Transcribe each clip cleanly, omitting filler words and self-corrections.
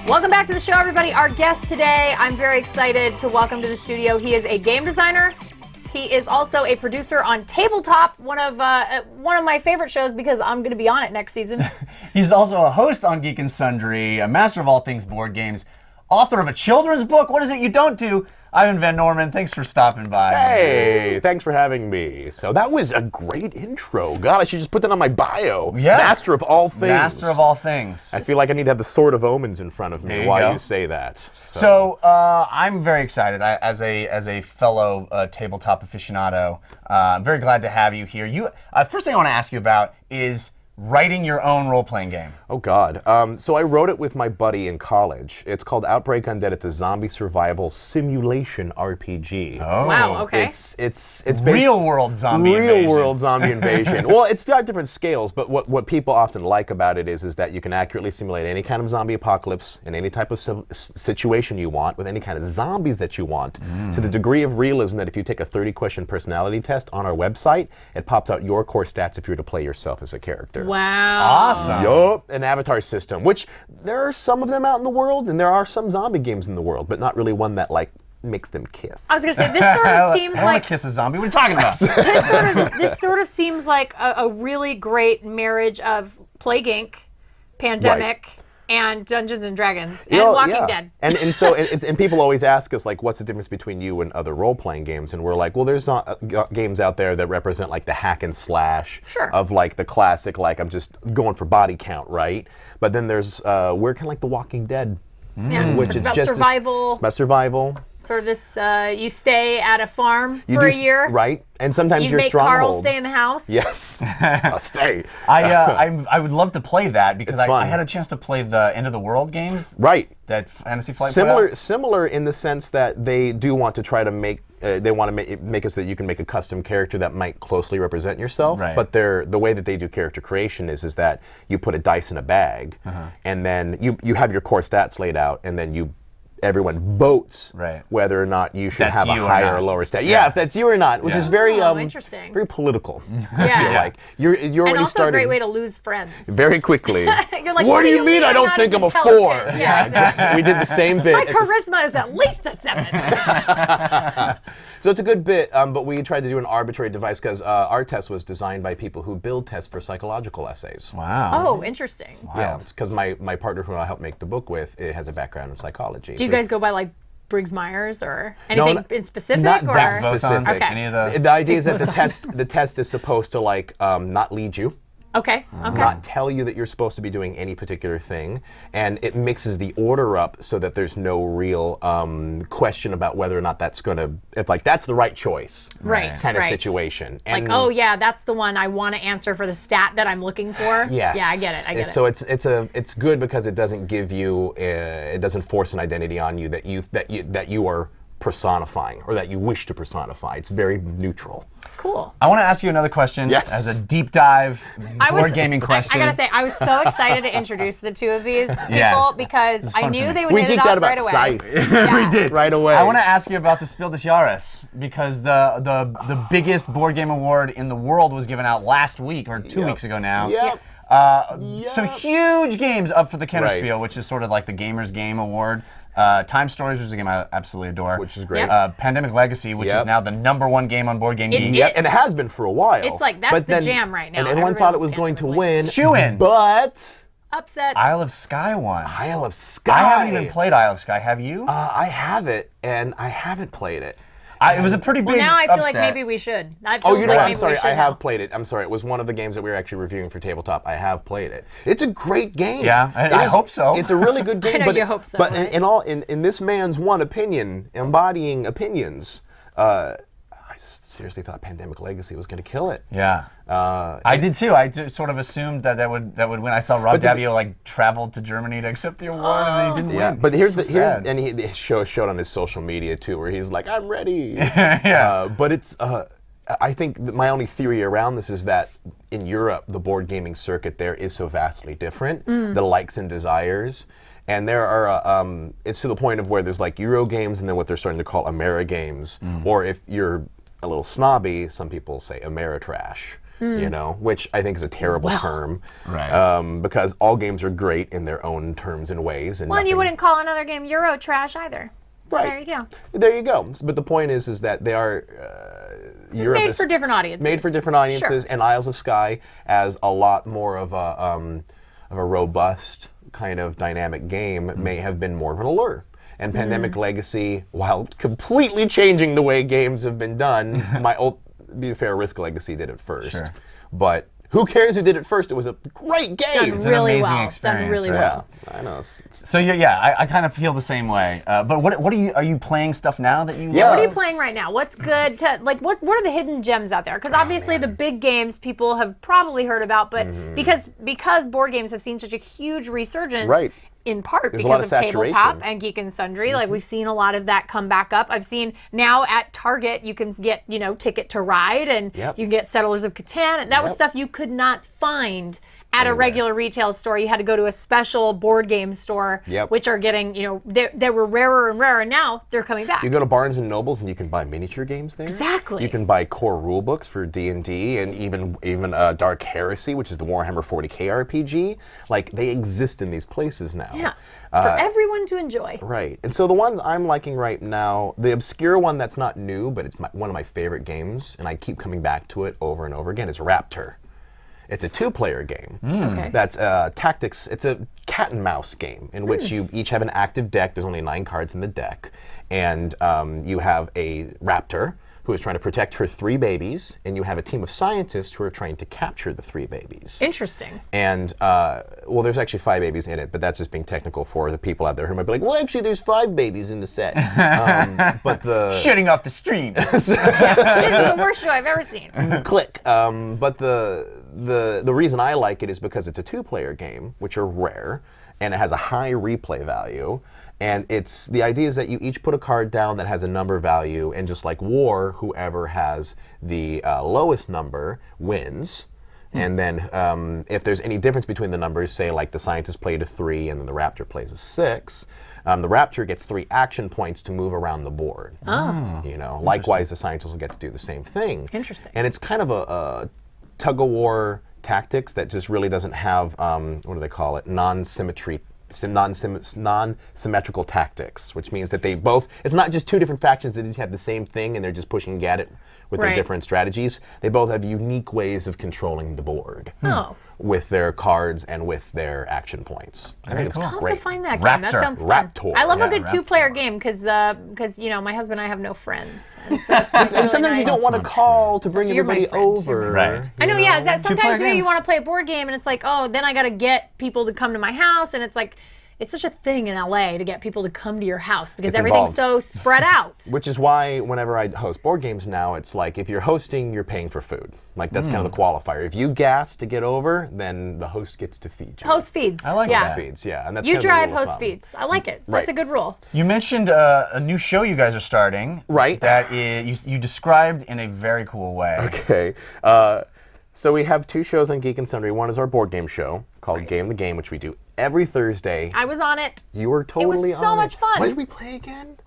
Welcome back to the show, everybody. Our guest today, I'm very excited to welcome to the studio. He is a game designer. He is also a producer on Tabletop, one of my favorite shows because I'm going to be on it next season. He's also a host on Geek and Sundry, a master of all things board games, author of a children's book. What is it you don't do? Ivan Van Norman, thanks for stopping by. Hey, thanks for having me. So that was a great intro. God, I should just put that on my bio. Yeah. Master of all things. Master of all things. I feel like I need to have the Sword of Omens in front of me while you say that. So I'm very excited. As a fellow tabletop aficionado, I'm very glad to have you here. First thing I want to ask you about is writing your own role-playing game. Oh, God. So I wrote it with my buddy in college. It's called Outbreak, Undead. It's a zombie survival simulation RPG. Oh. Wow, okay. It's real-world zombie invasion. Real-world zombie invasion. Well, it's got different scales, but what people often like about it is that you can accurately simulate any kind of zombie apocalypse in any type of situation you want, with any kind of zombies that you want, to the degree of realism that if you take a 30-question personality test on our website, it pops out your core stats if you were to play yourself as a character. Wow. Awesome. Yup, an avatar system, which there are some of them out in the world, and there are some zombie games in the world, but not really one that, like, makes them kiss. I was going to say, this sort of seems I want like... to kiss a zombie. What are you talking about? this sort of seems like a really great marriage of Plague Inc., Pandemic, and Dungeons and Dragons, and Walking Dead. And so and people always ask us, like, what's the difference between you and other role-playing games? And we're like, well, there's games out there that represent, like, the hack and slash of, like, the classic, like, I'm just going for body count, right? But then there's, we're kind of like The Walking Dead. Which it's is about just survival. It's about survival. Sort of this, you stay at a farm for a year. Right. And sometimes You your make Carl stronghold. stay in the house. Yes. I'll stay. I would love to play that because It's fun. I had a chance to play the End of the World games. Right. That Fantasy Flight put out. Similar in the sense that they do want to try to make they want to make it so that you can make a custom character that might closely represent yourself. Right. But the way that they do character creation is that you put a dice in a bag, and then you have your core stats laid out, and then everyone votes whether or not you should have a higher or lower stat. Yeah, if that's you or not, which is very interesting. very political. Yeah. I feel like you're And already also starting a great way to lose friends. very quickly. You're like, what do you mean I don't not think as I'm a 4? intelligent? Yeah, exactly. We did the same bit. My charisma is at least a 7. So it's a good bit, but we tried to do an arbitrary device because our test was designed by people who build tests for psychological essays. Wow. Oh, interesting. Yeah, it's because my partner who I helped make the book with has a background in psychology. Do you guys go by like Briggs-Myers or anything in specific? Not or? that specific. Okay. Any of The idea is that the test is supposed to like not lead you. Okay. Not tell you that you're supposed to be doing any particular thing, and it mixes the order up so that there's no real question about whether or not that's going to, if like that's the right choice, kind of situation. And like, oh yeah, that's the one I want to answer for the stat that I'm looking for. Yes. Yeah, I get it. So it's good because it doesn't give you, it doesn't force an identity on you that you are personifying or that you wish to personify. It's very neutral. Cool. I want to ask you another question as a deep dive board gaming question. I gotta say, I was so excited to introduce the two of these people because I knew they would hit it off right away. We did right away. I want to ask you about the Spiel des Jahres because the biggest board game award in the world was given out last week or 2 weeks ago now. Some huge games up for the Kennerspiel, which is sort of like the Gamers Game Award. Time Stories, which is a game I absolutely adore. Which is great. Pandemic Legacy, which is now the #1 game on Board Game Geek. And it has been for a while. It's like, that's the jam right now. And everyone thought it was going to win. Shoo-in. But upset. Isle of Skye won. Isle of Skye. I haven't even played Isle of Skye. Have you? I have it, and I haven't played it. It was a pretty big now I feel upset. like maybe we should. I'm sorry. I have played it. I'm sorry. It was one of the games that we were actually reviewing for Tabletop. I have played it. It's a great game. Yeah, I hope so. It's a really good game. I know you hope so. But right? in this man's one opinion, embodying opinions, I seriously thought Pandemic Legacy was going to kill it. Yeah. I did too. I sort of assumed that would win. I saw Rob Daviau like traveled to Germany to accept the award, and he didn't win. But and he showed on his social media too, where he's like, "I'm ready." But it's. I think my only theory around this is that in Europe, the board gaming circuit there is so vastly different. The likes and desires. And there are, it's to the point of where there's like Euro games and then what they're starting to call Ameri games. Or if you're a little snobby, some people say Ameritrash. you know, which I think is a terrible term. Right. Because all games are great in their own terms and ways. And you wouldn't call another game Euro trash either. So right. There you go. There you go. But the point is that they are Europe made for different audiences. Made for different audiences, sure. and Isles of Skye as a lot more of a robust kind of dynamic game may have been more of an allure. And Pandemic Legacy, while completely changing the way games have been done, be fair, Risk Legacy did it first. Sure. But who cares who did it first? It was a great game. Done really amazing well. experience, Done really right? well. Yeah, I know. So I kind of feel the same way. But what are you playing stuff now that you? Yeah. What are you playing right now? What's good to what are the hidden gems out there? Because obviously the big games people have probably heard about, but because board games have seen such a huge resurgence. Right. In part There's a lot because of of Tabletop saturation. and Geek and Sundry. Like we've seen a lot of that come back up. I've seen now at Target you can get, Ticket to Ride and Yep. you can get Settlers of Catan. And that was Yep. stuff you could not find at a regular retail store. You had to go to a special board game store, Yep. which are getting, they were rarer and rarer, and now they're coming back. You go to Barnes and Nobles and you can buy miniature games there. Exactly. You can buy core rule books for D&D and even Dark Heresy, which is the Warhammer 40K RPG. Like they exist in these places now. Yeah, for everyone to enjoy. Right. And so the ones I'm liking right now, the obscure one that's not new, but it's one of my favorite games, and I keep coming back to it over and over again, is Raptor. It's a 2-player game. Okay. That's tactics. It's a cat and mouse game in which you each have an active deck. There's only 9 cards in the deck. And you have a raptor who is trying to protect her 3 babies, and you have a team of scientists who are trying to capture the 3 babies. Interesting. And, well, there's actually 5 babies in it, but that's just being technical for the people out there who might be like, well, actually, there's 5 babies in the set. But the... Shutting off the stream. This is the worst show I've ever seen. Click. But the reason I like it is because it's a 2-player game, which are rare, and it has a high replay value. And the idea is that you each put a card down that has a number value, and just like War, whoever has the lowest number wins. And then if there's any difference between the numbers, say like the scientist played a 3 and then the raptor plays a 6, the raptor gets 3 action points to move around the board. Oh. Likewise, the scientist will get to do the same thing. Interesting. And it's kind of a tug-of-war tactics that just really doesn't have, what do they call it, non-symmetrical tactics, which means that it's not just 2 different factions that just have the same thing and they're just pushing at it with their different strategies. They both have unique ways of controlling the board with their cards and with their action points. I think it's I'll have great. to find that game. That sounds fun. Raptor. I love a good Raptor. 2-player game because my husband and I have no friends. And so it's And really sometimes you nice. don't want to call to bring you're my everybody friend. over. Right. I know, yeah. Sometimes 2-player maybe you games. want to play a board game and it's like, oh, then I got to get people to come to my house, and it's like, it's such a thing in LA to get people to come to your house because It's everything's involved. so spread out. Which is why whenever I host board games now, it's like if you're hosting, you're paying for food. Like that's kind of the qualifier. If you gas to get over, then the host gets to feed you. Host feeds. I like yeah. that. Feeds, yeah. And that's You kind of the drive, rule of host thumb. feeds. I like it. Right. That's a good rule. You mentioned a new show you guys are starting. Right. That you described in a very cool way. Okay. So we have 2 shows on Geek and Sundry. One is our board game show called Game the Game, which we do every Thursday. I was on it. You were totally so on much it. fun. What did we play again?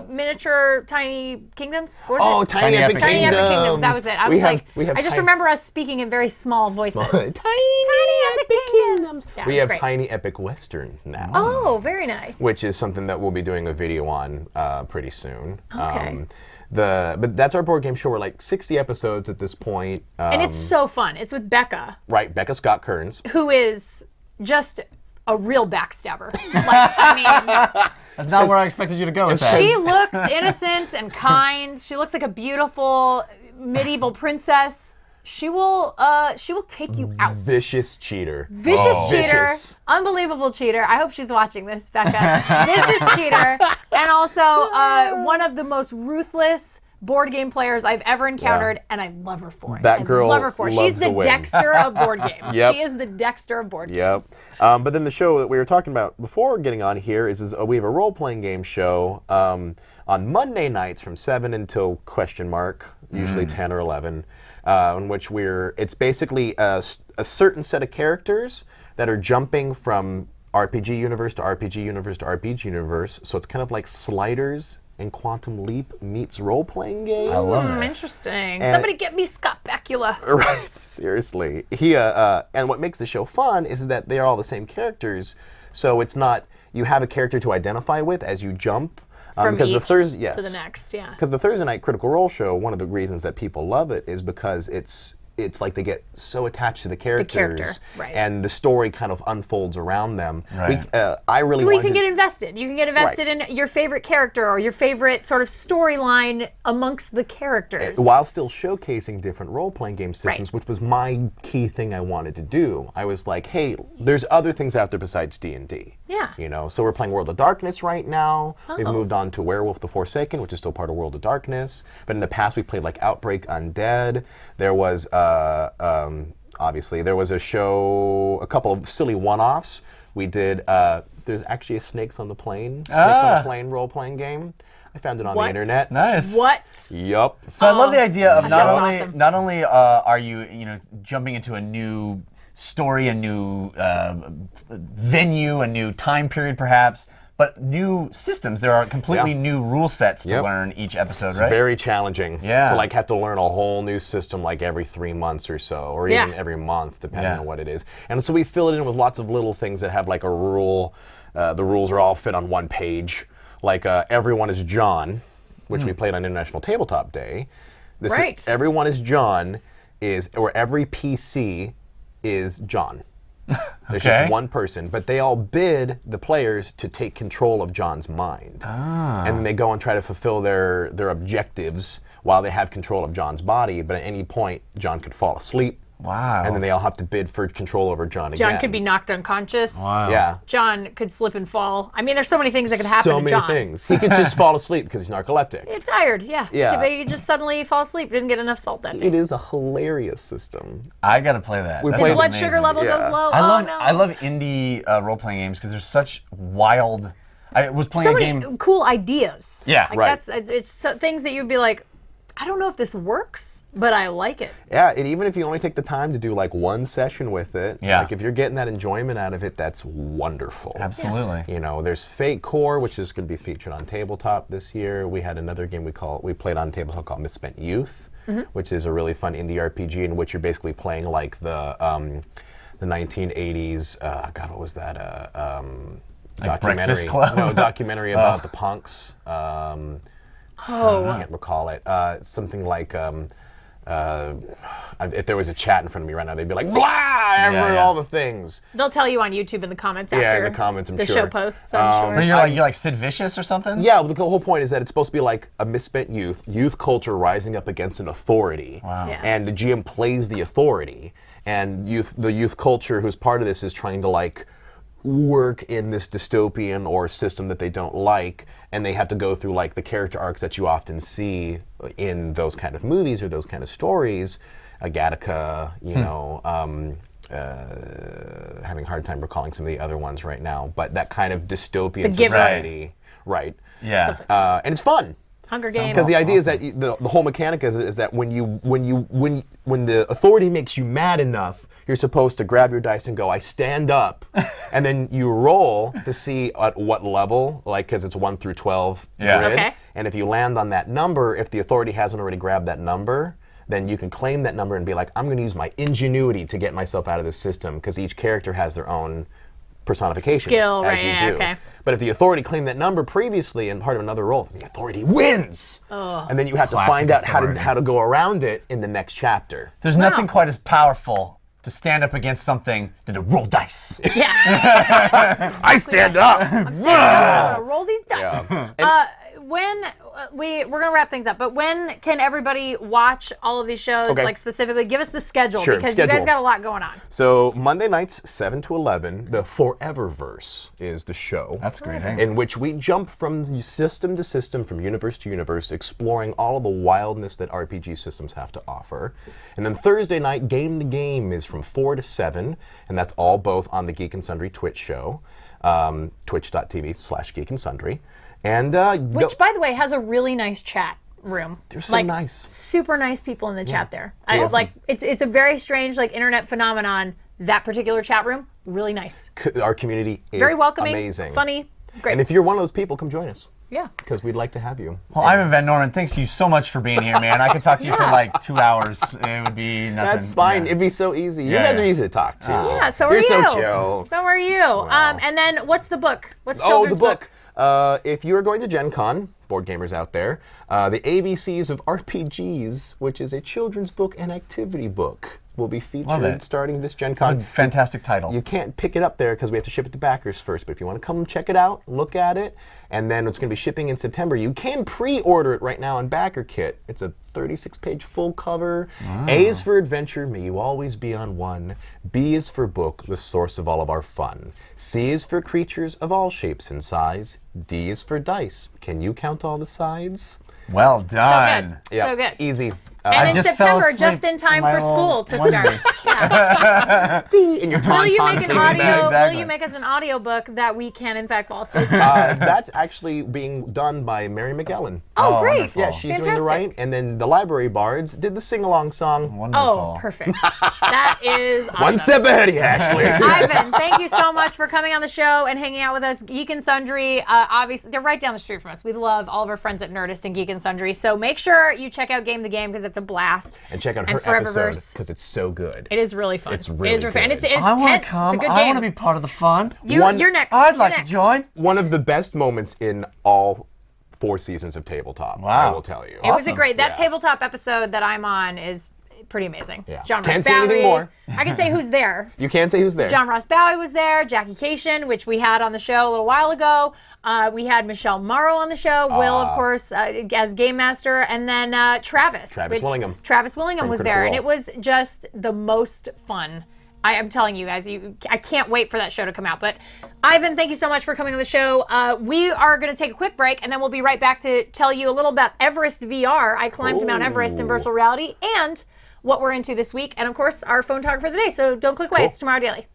Miniature Tiny Kingdoms. What was Oh, it? Tiny Epic Tiny Kingdoms. Epic Kingdoms. That was it. I We was have- like, we have I just tiny- remember us speaking in very small voices. Tiny Epic Kingdoms. Yeah, We it was have great. Tiny Epic Western now. Oh, very nice. Which is something that we'll be doing a video on pretty soon. Okay. But that's our board game show. We're like 60 episodes at this point. and it's so fun. It's with Becca, Right, Becca Scott Kearns. who is just a real backstabber. Like, I mean, That's not where I expected you to go with that. she looks innocent and kind. She looks like a beautiful medieval princess. She will take you out. Vicious cheater. Vicious cheater, Vicious. unbelievable cheater. I hope she's watching this, Becca. Vicious cheater, and also one of the most ruthless board game players I've ever encountered, and I love her for it. That girl love her for it. loves She's to the win. Dexter of board games. Yep. She is the Dexter of board Yep. games. But then the show that we were talking about before getting on here is we have a role-playing game show on Monday nights from 7 until ? Usually 10 or 11, in which it's basically a certain set of characters that are jumping from RPG universe to RPG universe to RPG universe. So it's kind of like Sliders and Quantum Leap meets role-playing game. I love this. Interesting. Somebody get me Scott Bakula. Right, seriously. And what makes the show fun is that they are all the same characters, so it's not you have a character to identify with as you jump. From because each yes. to the next, yeah. Because the Thursday night Critical Role show, one of the reasons that people love it is because it's like they get so attached to the characters, right. and the story kind of unfolds around them. Right. You can get invested. You can get invested in your favorite character or your favorite sort of storyline amongst the characters. While still showcasing different role-playing game systems, Right. which was my key thing I wanted to do. I was like, hey, there's other things out there besides D&D. Yeah. You know, so we're playing World of Darkness right now. We've moved on to Werewolf the Forsaken, which is still part of World of Darkness. But in the past, we played like Outbreak, Undead. There was obviously there was a couple of silly one-offs. We did. There's actually a Snakes on the Plane role-playing game. I found it on the internet. Nice. What? Yup. So I love the idea of awesome. not only are you jumping into a new story, a new venue, a new time period perhaps, but new systems. There are completely new rule sets to learn each episode, right? Very challenging. Yeah. To like have to learn a whole new system like every 3 months or so, or even every month, depending on what it is. And so we fill it in with lots of little things that have like a rule. The rules are all fit on one page. Like Everyone is John, which we played on International Tabletop Day. Everyone is John or every PC is John. There's just one person, but they all bid the players to take control of John's mind. And then they go and try to fulfill their objectives while they have control of John's body, but at any point, John could fall asleep. Wow. And then they all have to bid for control over John again. John could be knocked unconscious. Wow. Yeah. John could slip and fall. I mean, there's so many things that could happen to John. So many things. He could just fall asleep because he's narcoleptic. It's tired, yeah. Yeah. He could just suddenly fall asleep. Didn't get enough salt that day. It is a hilarious system. I gotta play that. We That's played- His blood amazing. sugar level goes low. I love indie role-playing games because there's such wild. I was playing so a many game. cool ideas. Yeah, like right. It's things that you'd be like, I don't know if this works, but I like it. Yeah, and even if you only take the time to do like one session with it, Yeah. like if you're getting that enjoyment out of it, that's wonderful. Absolutely. You know, there's Fate Core, which is going to be featured on tabletop this year. We had another game we played on tabletop called Misspent Youth, which is a really fun indie RPG in which you're basically playing like the 1980s. God, what was that? Like Documentary. Breakfast Club? No, documentary about the punks. I can't recall it. Something like. If there was a chat in front of me right now, they'd be like, blah, all the things. They'll tell you on YouTube in the comments Yeah, after in the comments, I'm the sure. show posts, I'm sure. But you're like Sid Vicious or something? Yeah, the whole point is that it's supposed to be like a misspent youth culture rising up against an authority. Wow. Yeah. And the GM plays the authority, and the youth culture who's part of this is trying to like work in this dystopian or system that they don't like, and they have to go through like the character arcs that you often see in those kind of movies or those kind of stories. Gattaca, having a hard time recalling some of the other ones right now, but that kind of dystopian society, right? Yeah. And it's fun. Hunger Games. Because the idea is that the whole mechanic is that when the authority makes you mad enough, you're supposed to grab your dice and go, I stand up, and then you roll to see at what level, like because it's 1 through 12 grid. Okay. And if you land on that number, if the authority hasn't already grabbed that number, then you can claim that number and be like, I'm going to use my ingenuity to get myself out of this system, because each character has their own personifications, skill, as right? you Yeah, do. okay. But if the authority claimed that number previously and part of another role, the authority wins. And then you have to Classic find out authority. how to go around it in the next chapter. There's nothing quite as powerful to stand up against something than to roll dice. Yeah. I stand up. I'm standing up. I'm gonna roll these dice. Yeah. When we're gonna wrap things up, but when can everybody watch all of these shows? Okay. Like specifically, give us the schedule, Sure, because you schedule. guys got a lot going on. So Monday nights, 7 to 11, the Foreververse is the show. That's great. In which we jump from system to system, from universe to universe, exploring all of the wildness that RPG systems have to offer. And then Thursday night, Game the Game is from 4 to 7, and that's all both on the Geek and Sundry Twitch show, twitch.tv/Geek and Sundry. And Which, by the way, has a really nice chat room. They're so nice. Super nice people in the chat there. Awesome. Like it's a very strange like internet phenomenon. That particular chat room, really nice. our community is Very welcoming, amazing. funny, great. And if you're one of those people, come join us. Yeah. Because we'd like to have you. Well, Ivan Van Norman, thanks you so much for being here, man. I could talk to you for like 2 hours. It would be nothing. That's fine. Yeah. It'd be so easy. You guys are easy to talk to. Yeah, so are You're you. so chill. So are you. And then what's the book? What's Oh, children's the book. If you're going to Gen Con, board gamers out there, the ABCs of RPGs, which is a children's book and activity book, will be featured starting this Gen Con. Fantastic title. You can't pick it up there because we have to ship it to backers first, but if you want to come check it out, look at it, and then it's going to be shipping in September. You can pre-order it right now on Backer Kit. It's a 36-page full cover. A is for adventure, may you always be on one. B is for book, the source of all of our fun. C is for creatures of all shapes and size. D is for dice. Can you count all the sides? Well done. So good. So good. Easy. And in September, just in time for school to start. Yeah. In your Will you make an sleeping audio? bag. Exactly. Will you make us an audio book that we can in fact fall asleep? That's actually being done by Mary McGellen. Oh, great! wonderful. Yeah, she's doing the Fantastic. right, and then the Library Bards did the sing-along song. Wonderful. Oh, perfect. That is awesome. One step ahead of you, Ashley. Ivan, thank you so much for coming on the show and hanging out with us. Geek and Sundry, obviously, they're right down the street from us. We love all of our friends at Nerdist and Geek and Sundry. So make sure you check out Game the Game because it's a blast. And check out her Foreververse. episode because it's so good. It is really fun. It's really fun. good. And it's I want tense. to come. It's a good I game. want to be part of the fun. You're next. I'd You're like next. to join. One of the best moments in all 4 seasons of Tabletop, Wow. I will tell you. It was a Awesome. great. That Yeah. tabletop episode that I'm on is pretty amazing. Yeah. John Can't Ross say anything Bowie. more. I can say who's there. You can't say who's there. John Ross Bowie was there. Jackie Cation, which we had on the show a little while ago. We had Michelle Morrow on the show. Will, of course, as game master, and then Travis. Willingham. Travis Willingham From was Critical there, and Role. it was just the most fun. I am telling you guys, I can't wait for that show to come out. But Ivan, thank you so much for coming on the show. We are going to take a quick break, and then we'll be right back to tell you a little about Everest VR. I climbed Mount Everest in virtual reality, and what we're into this week, and of course, our phone talk for the day. So don't click away. Cool. It's Tomorrow Daily.